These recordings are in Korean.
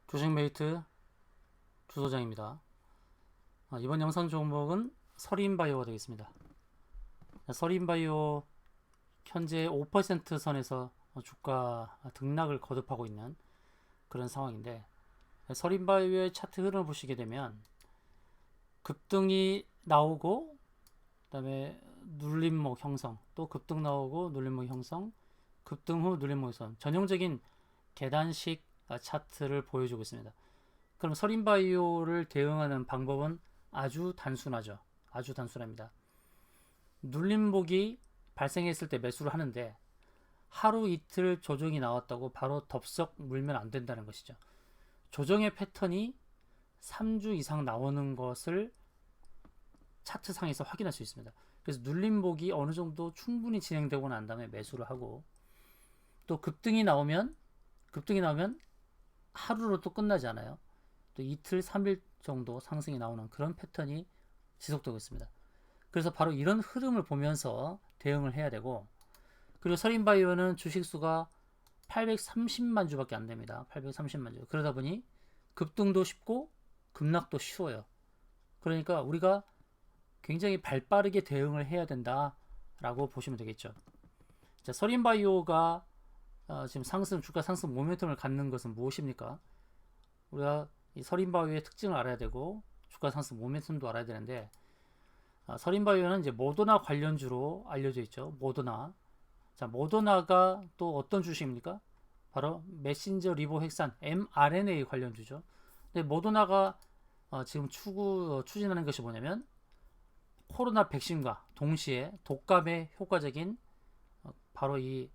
주식메이트 주소장입니다. 이번 영상 종목은 서린바이오가 되겠습니다. 서린바이오 현재 5% 선에서 주가 등락을 거듭하고 있는 그런 상황인데, 서린바이오의 차트 흐름을 보시게 되면 급등이 나오고 그다음에 눌림목 형성, 또 급등 나오고 눌림목 형성, 급등 후 눌림목 형성, 전형적인 계단식 차트를 보여주고 있습니다. 그럼 서린바이오를 대응하는 방법은 아주 단순하죠. 아주 단순합니다. 눌림목이 발생했을 때 매수를 하는데, 하루 이틀 조정이 나왔다고 바로 덥석 물면 안 된다는 것이죠. 조정의 패턴이 3주 이상 나오는 것을 차트상에서 확인할 수 있습니다. 그래서 눌림목이 어느 정도 충분히 진행되고 난 다음에 매수를 하고, 또 급등이 나오면 하루로 또 끝나지 않아요. 또 이틀, 3일 정도 상승이 나오는 그런 패턴이 지속되고 있습니다. 그래서 바로 이런 흐름을 보면서 대응을 해야 되고, 그리고 서린바이오는 주식수가 830만 주밖에 안 됩니다. 830만 주. 그러다 보니 급등도 쉽고 급락도 쉬워요. 그러니까 우리가 굉장히 발빠르게 대응을 해야 된다라고 보시면 되겠죠. 자, 서린바이오가 지금 주가 상승 모멘텀을 갖는 것은 무엇입니까? 우리가 이 서린바이오의 특징을 알아야 되고 주가 상승 모멘텀도 알아야 되는데, 서린바이오는 이제 모더나 관련주로 알려져 있죠. 모더나. 자, 모더나가 또 어떤 주식입니까? 바로 메신저 리보핵산 mRNA 관련주죠. 근데 모더나가 지금 추진하는 것이 뭐냐면, 코로나 백신과 동시에 독감에 효과적인 바로 이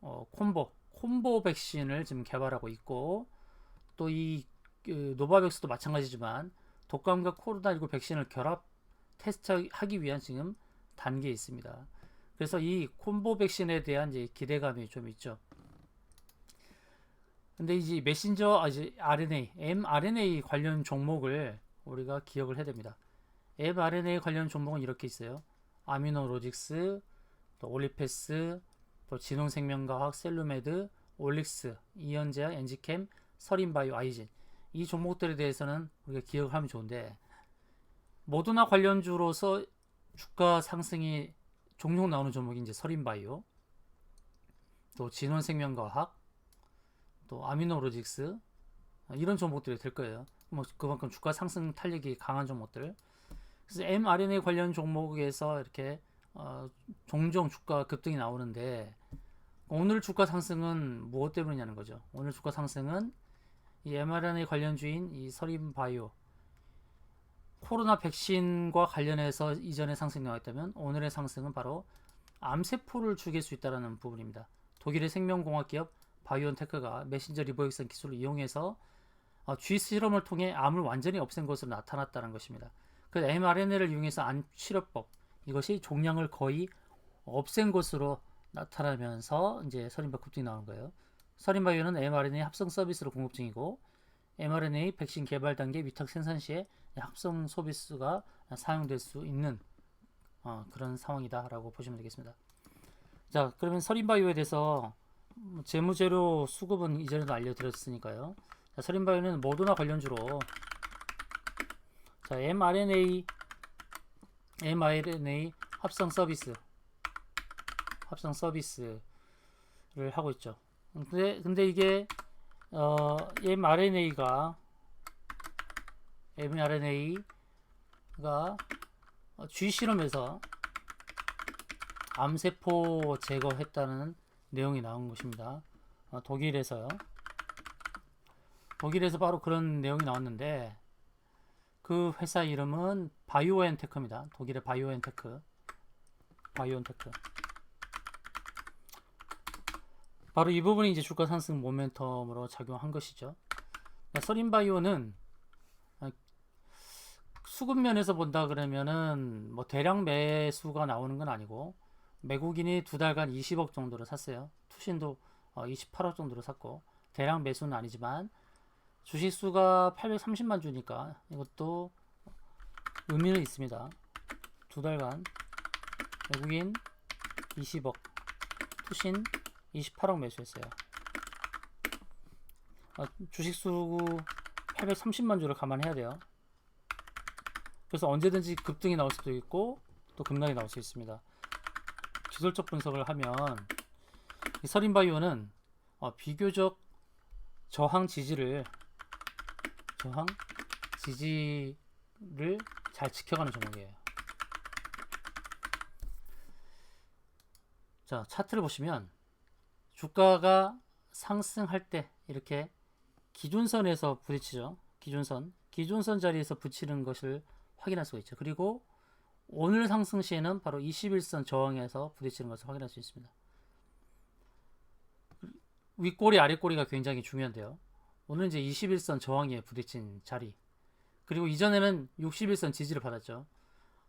콤보 백신을 지금 개발하고 있고, 또 이 노바백스도 마찬가지지만 독감과 코로나19 백신을 결합 테스트하기 위한 지금 단계에 있습니다. 그래서 이 콤보 백신에 대한 이제 기대감이 좀 있죠. 근데 이제 이제 mRNA 관련 종목을 우리가 기억을 해야 됩니다. mRNA 관련 종목은 이렇게 있어요. 아미노로직스, 또 올리페스, 또 진홍생명과학, 셀루메드, 올릭스, 이연제약, 엔지캠, 서린바이오, 아이진, 이 종목들에 대해서는 우리가 기억을 하면 좋은데, 모더나 관련주로서 주가 상승이 종종 나오는 종목이 이제 서린바이오, 또 진원생명과학, 또 아미노로직스, 이런 종목들이 될 거예요. 뭐 그만큼 주가 상승 탄력이 강한 종목들. 그래서 mRNA 관련 종목에서 이렇게 종종 주가 급등이 나오는데, 오늘 주가 상승은 무엇 때문이냐는 거죠. 오늘 주가 상승은 이 mRNA 관련주인 이 서린바이오, 코로나 백신과 관련해서 이전에 상승이 나왔다면, 오늘의 상승은 바로 암세포를 죽일 수 있다는 부분입니다. 독일의 생명공학 기업 바이온테크가 메신저 리보액션 기술을 이용해서 쥐 실험을 통해 암을 완전히 없앤 것으로 나타났다는 것입니다. 그 mRNA를 이용해서 암 치료법, 이것이 종양을 거의 없앤 것으로 나타나면서 이제 서린바이오 급등이 나오는 거예요. 서린바이오는 mRNA 합성 서비스를 공급 중이고, mRNA 백신 개발 단계 위탁 생산 시에 합성 서비스가 사용될 수 있는 그런 상황이다라고 보시면 되겠습니다. 자, 그러면 서린바이오에 대해서 재무제료 수급은 이전에도 알려드렸으니까요. 자, 서린바이오는 모더나 관련주로, 자, mRNA 합성 서비스를 하고 있죠. 근데 이게 mRNA가 쥐 실험에서 암세포 제거했다는 내용이 나온 것입니다. 독일에서 바로 그런 내용이 나왔는데, 그 회사 이름은 바이오엔테크입니다. 독일의 바이오엔테크. 바로 이 부분이 이제 주가 상승 모멘텀으로 작용한 것이죠. 서린바이오는 수급 면에서 본다 그러면은 뭐 대량 매수가 나오는 건 아니고, 외국인이 2달간 20억 정도로 샀어요. 투신도 28억 정도로 샀고, 대량 매수는 아니지만 주식수가 830만 주니까 이것도 의미는 있습니다. 2달간 외국인 20억, 투신 28억 매수했어요. 주식수 830만 주를 감안해야 돼요. 그래서 언제든지 급등이 나올 수도 있고 또 급락이 나올 수 있습니다. 기술적 분석을 하면 이 서린바이오는 비교적 저항 지지를 잘 지켜가는 종목이에요. 자, 차트를 보시면 주가가 상승할 때 이렇게 기준선에서 부딪히죠. 기준선 자리에서 붙이는 것을 확인할 수가 있죠. 그리고 오늘 상승 시에는 바로 21선 저항에서 부딪히는 것을 확인할 수 있습니다. 윗꼬리 아랫꼬리가 굉장히 중요한데요. 오늘 이제 21선 저항에 부딪힌 자리, 그리고 이전에는 61선 지지를 받았죠.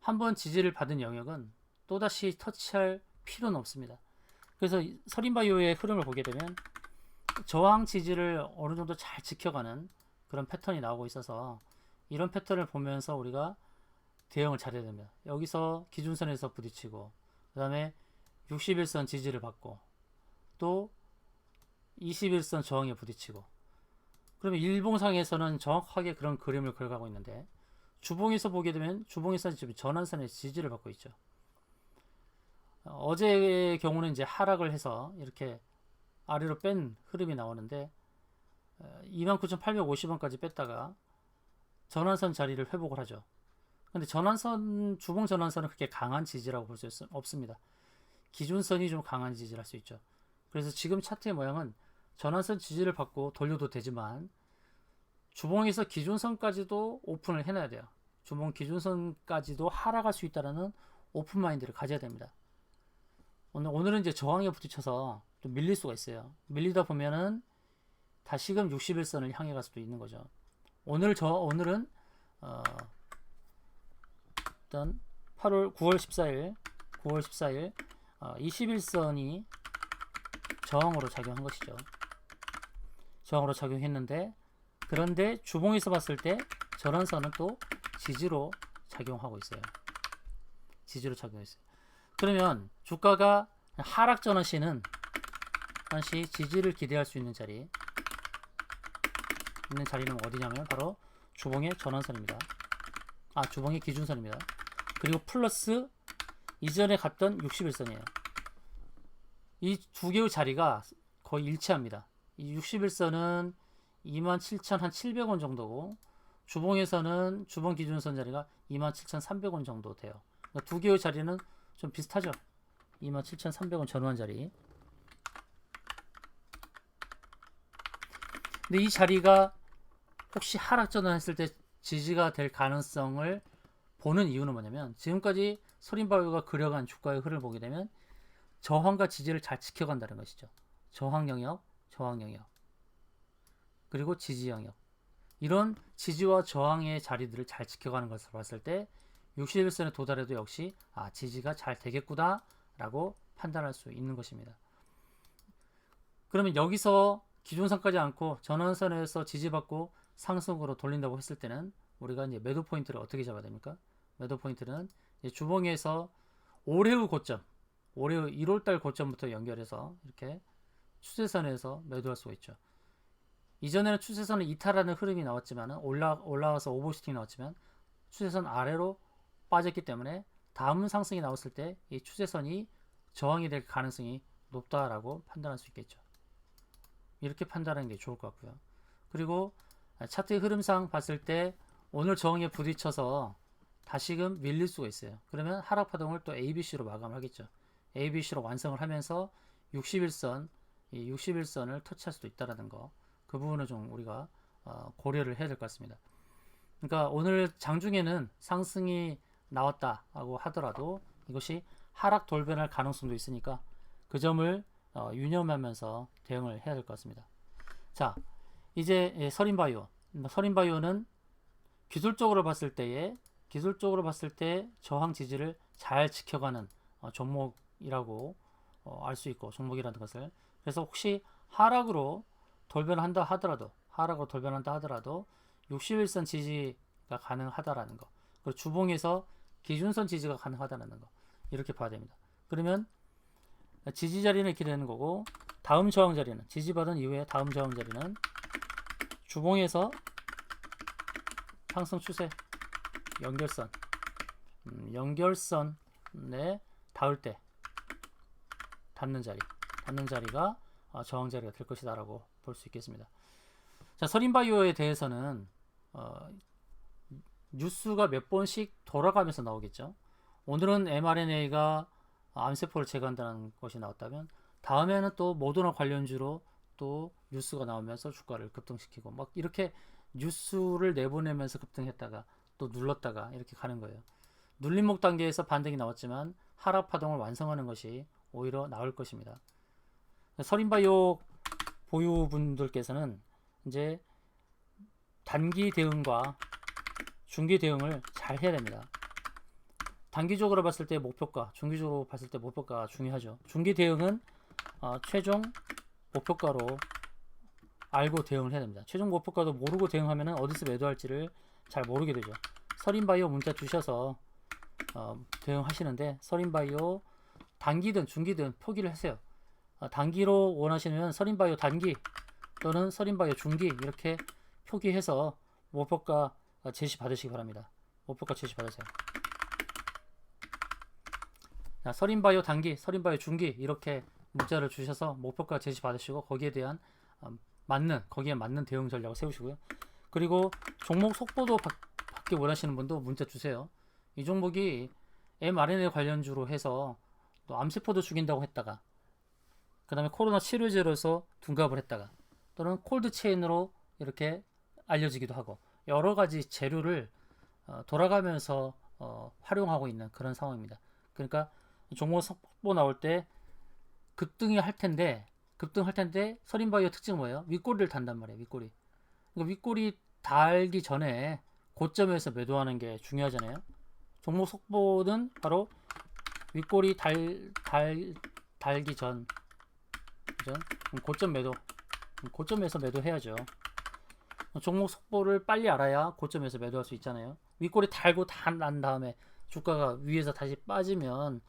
한번 지지를 받은 영역은 또다시 터치할 필요는 없습니다. 그래서 서린바이오의 흐름을 보게 되면 저항 지지를 어느 정도 잘 지켜가는 그런 패턴이 나오고 있어서 이런 패턴을 보면서 우리가 대응을 잘해야 됩니다. 여기서 기준선에서 부딪히고 그 다음에 61선 지지를 받고 또 21선 저항에 부딪히고, 그러면 일봉상에서는 정확하게 그런 그림을 그려가고 있는데 주봉에서 보게 되면 주봉에서는 지금 전환선의 지지를 받고 있죠. 어제의 경우는 이제 하락을 해서 이렇게 아래로 뺀 흐름이 나오는데 29,850원까지 뺐다가 전환선 자리를 회복을 하죠. 근데 주봉 전환선은 그렇게 강한 지지라고 볼 수 없습니다. 기준선이 좀 강한 지지를 할 수 있죠. 그래서 지금 차트의 모양은 전환선 지지를 받고 돌려도 되지만 주봉에서 기준선까지도 오픈을 해놔야 돼요. 주봉 기준선까지도 하락할 수 있다는 오픈 마인드를 가져야 됩니다. 오늘은 이제 저항에 부딪혀서 좀 밀릴 수가 있어요. 밀리다 보면은 다시금 61선을 향해 갈 수도 있는 거죠. 오늘은 일단 9월 14일 21선이 저항으로 작용한 것이죠. 저항으로 작용했는데, 그런데 주봉에서 봤을 때 전환선은 또 지지로 작용하고 있어요. 지지로 작용했어요. 그러면 주가가 하락 전환 시는 다시 지지를 기대할 수 있는 자리는 어디냐면 바로 주봉의 전환선입니다. 주봉의 기준선입니다. 그리고 플러스 이전에 갔던 61선이에요. 이 두 개의 자리가 거의 일치합니다. 이 61선은 27,700원 정도고 주봉에서는 주봉 기준선 자리가 27,300원 정도 돼요. 그러니까 두 개의 자리는 좀 비슷하죠. 27,300원 전환 자리. 근데 이 자리가 혹시 하락 전환했을 때 지지가 될 가능성을 보는 이유는 뭐냐면, 지금까지 서린바이오가 그려간 주가의 흐름을 보게 되면 저항과 지지를 잘 지켜간다는 것이죠. 저항 영역, 그리고 지지 영역. 이런 지지와 저항의 자리들을 잘 지켜가는 것을 봤을 때 61선에 도달해도 역시 지지가 잘 되겠구나 라고 판단할 수 있는 것입니다. 그러면 여기서 기준선까지 않고 전환선에서 지지받고 상승으로 돌린다고 했을 때는 우리가 이제 매도 포인트를 어떻게 잡아야 됩니까? 매도 포인트는 주봉에서 올해의 고점, 올해의 1월달 고점부터 연결해서 이렇게 추세선에서 매도할 수가 있죠. 이전에는 추세선을 이탈하는 흐름이 나왔지만 올라와서 오버슈팅이 나왔지만 추세선 아래로 빠졌기 때문에 다음 상승이 나왔을 때 이 추세선이 저항이 될 가능성이 높다라고 판단할 수 있겠죠. 이렇게 판단하는 게 좋을 것 같고요. 그리고 차트의 흐름상 봤을 때 오늘 저항에 부딪혀서 다시금 밀릴 수가 있어요. 그러면 하락 파동을 또 ABC로 마감을 하겠죠. ABC로 완성을 하면서 61선을 터치할 수도 있다라는 거, 그 부분을 좀 우리가 고려를 해야 될 것 같습니다. 그러니까 오늘 장중에는 상승이 나왔다고 하더라도 이것이 하락 돌변할 가능성도 있으니까 그 점을 유념하면서 대응을 해야 될 것 같습니다. 자, 이제 서린바이오는 기술적으로 봤을 때 저항 지지를 잘 지켜가는 종목이라고 알 수 있고, 종목이라는 것을. 그래서 혹시 하락으로 돌변한다 하더라도 61선 지지가 가능하다라는 거, 그리고 주봉에서 기준선 지지가 가능하다는 거, 이렇게 봐야 됩니다. 그러면 지지 자리는 이렇게 되는 거고, 다음 저항 자리는, 지지받은 이후에 다음 저항 자리는 주봉에서 상승 추세 연결선, 연결선에 닿을 때 닿는 자리가 저항 자리가 될 것이다 라고 볼 수 있겠습니다. 자, 서린바이오에 대해서는 뉴스가 몇 번씩 돌아가면서 나오겠죠. 오늘은 mRNA가 암세포를 제거한다는 것이 나왔다면 다음에는 또 모더나 관련주로 또 뉴스가 나오면서 주가를 급등시키고 막 이렇게 뉴스를 내보내면서 급등했다가 또 눌렀다가 이렇게 가는 거예요. 눌림목 단계에서 반등이 나왔지만 하락 파동을 완성하는 것이 오히려 나을 것입니다. 서린바이오 보유분들께서는 이제 단기 대응과 중기 대응을 잘 해야 됩니다. 단기적으로 봤을 때 목표가, 중기적으로 봤을 때 목표가가 중요하죠. 중기 대응은 최종 목표가로 알고 대응을 해야 됩니다. 최종 목표가도 모르고 대응하면 어디서 매도할지를 잘 모르게 되죠. 서린바이오 문자 주셔서 대응하시는데 서린바이오 단기든 중기든 표기를 하세요. 단기로 원하시면 서린바이오 단기 또는 서린바이오 중기 이렇게 표기해서 목표가 제시 받으시기 바랍니다. 목표가 제시 받으세요. 서린바이오 단기, 서린바이오 중기 이렇게 문자를 주셔서 목표가 제시 받으시고 거기에 대한 거기에 맞는 대응 전략을 세우시고요. 그리고 종목 속보도 받기 원하시는 분도 문자 주세요. 이 종목이 mRNA 관련주로 해서 또 암세포도 죽인다고 했다가 그 다음에 코로나 치료제로서 둔갑을 했다가 또는 콜드체인으로 이렇게 알려지기도 하고 여러 가지 재료를 돌아가면서 활용하고 있는 그런 상황입니다. 그러니까 종목 속보 나올 때 급등할 텐데 서린바이오 특징은 뭐예요? 윗꼬리를 단단 말이에요. 윗꼬리. 그러니까 윗꼬리 달기 전에 고점에서 매도하는 게 중요하잖아요. 종목 속보는 바로 윗꼬리 달기 전 고점 매도, 고점에서 매도해야죠. 종목 속보를 빨리 알아야 고점에서 매도할 수 있잖아요. 윗꼬리 달고 난 다음에 주가가 위에서 다시 빠지면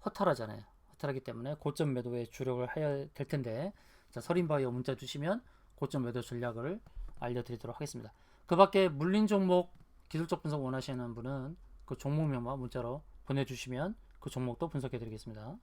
허탈하잖아요. 허탈하기 때문에 고점 매도에 주력을 해야 될 텐데, 자, 서린바이오 문자 주시면 고점 매도 전략을 알려드리도록 하겠습니다. 그 밖에 물린 종목 기술적 분석 원하시는 분은 그 종목명만 문자로 보내주시면 그 종목도 분석해 드리겠습니다.